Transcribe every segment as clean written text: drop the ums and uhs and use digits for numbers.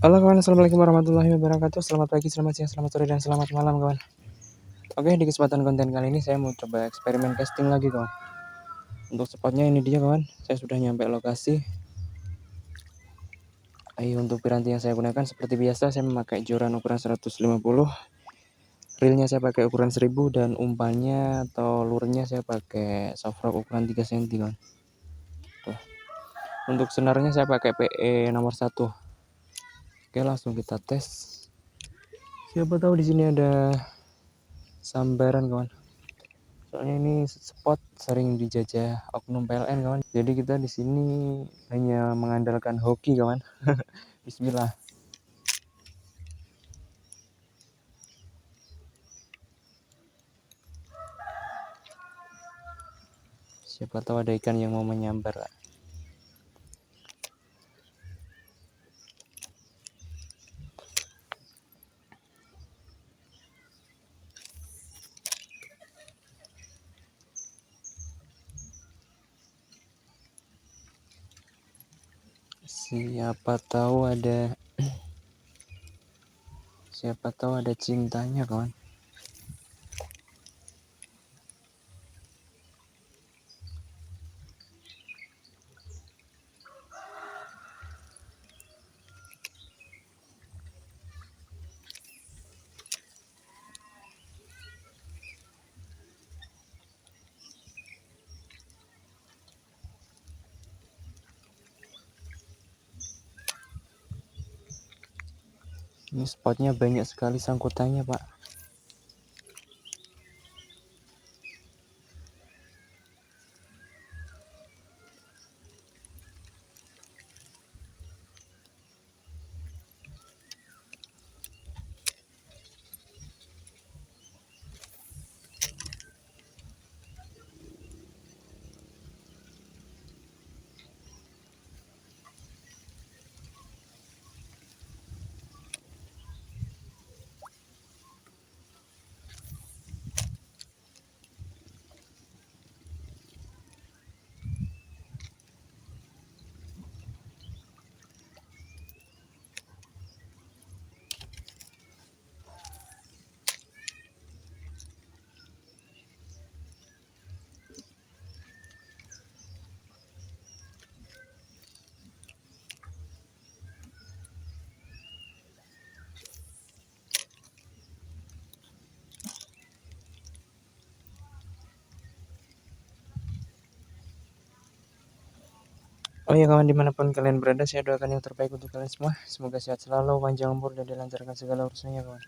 Halo kawan, assalamualaikum warahmatullahi wabarakatuh. Selamat pagi, selamat siang, selamat sore, dan selamat malam kawan. Oke, di kesempatan konten kali ini saya mau coba eksperimen casting lagi kawan. Untuk spotnya ini dia kawan, saya sudah nyampe lokasi. Untuk piranti yang saya gunakan seperti biasa, saya memakai joran ukuran 150. Reelnya saya pakai ukuran 1000 dan umpannya atau lurnya saya pakai soft rock ukuran 3 cm kawan. Tuh. Untuk senarnya saya pakai PE nomor 1. Oke, langsung kita tes. Siapa tahu di sini ada sambaran kawan. Soalnya ini spot sering dijajah oknum PLN kawan. Jadi kita di sini hanya mengandalkan hoki kawan. Bismillah. Siapa tahu ada ikan yang mau menyambar. Siapa tahu ada cintanya kawan. Ini spotnya banyak sekali sangkutannya pak. Oh ya kawan, dimanapun kalian berada, saya doakan yang terbaik untuk kalian semua. Semoga sehat selalu, panjang umur, dan dilancarkan segala urusannya kawan.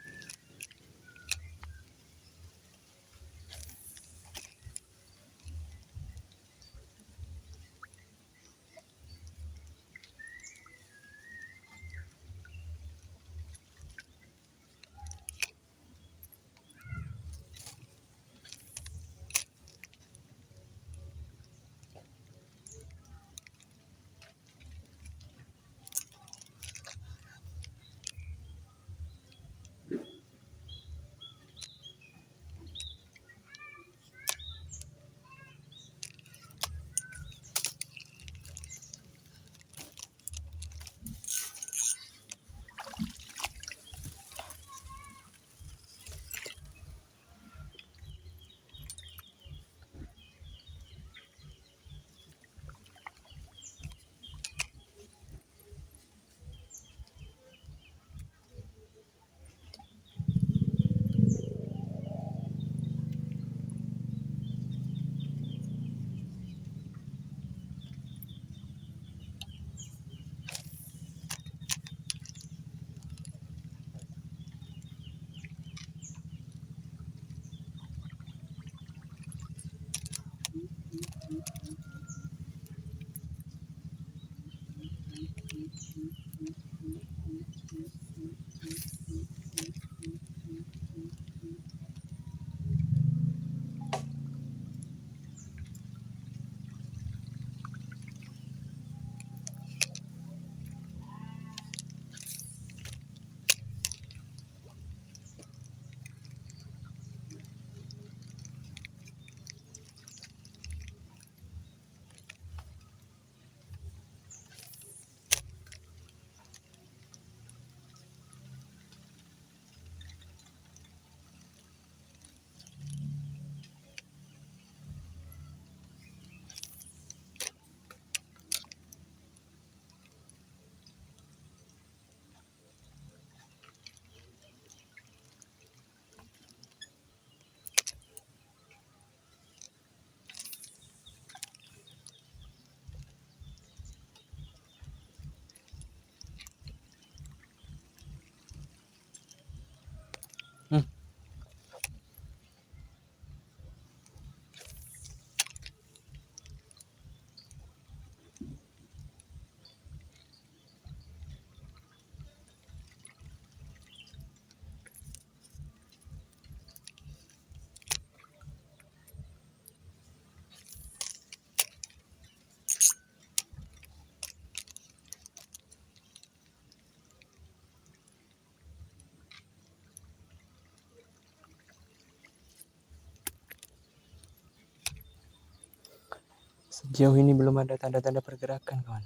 Sejauh ini belum ada tanda-tanda pergerakan, kawan.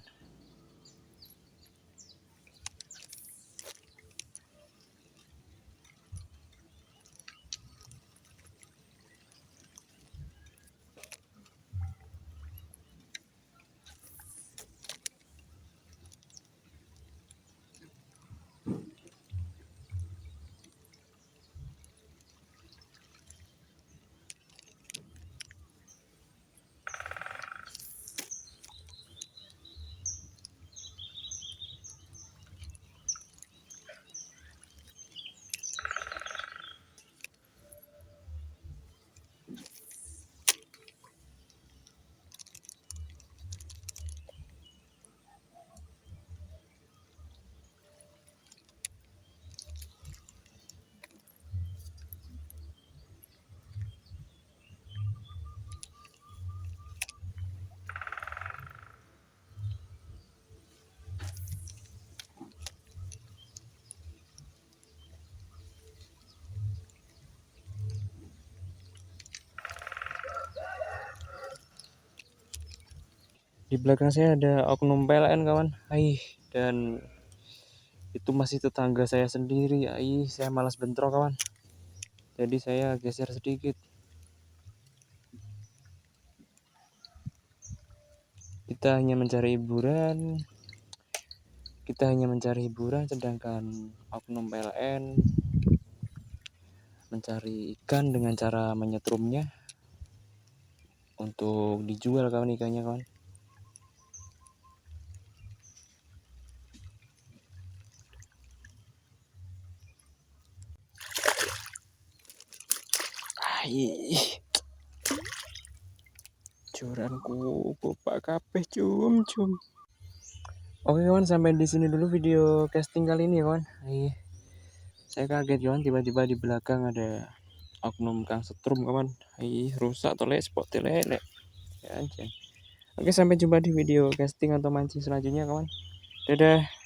Di belakang saya ada oknum PLN, kawan. Dan itu masih tetangga saya sendiri. Saya malas bentrok, kawan. Jadi saya geser sedikit. Kita hanya mencari hiburan, sedangkan oknum PLN mencari ikan dengan cara menyetrumnya untuk dijual, kawan, ikannya, kawan. Joranku Pak kabeh cum. Oke, kawan, sampai di sini dulu video casting kali ini, ya, kawan. Saya kaget, kawan, tiba-tiba di belakang ada oknum kang setrum, kawan. Rusak tolek spot lelek. Ya, aja. Oke, sampai jumpa di video casting atau mancing selanjutnya, kawan. Dadah.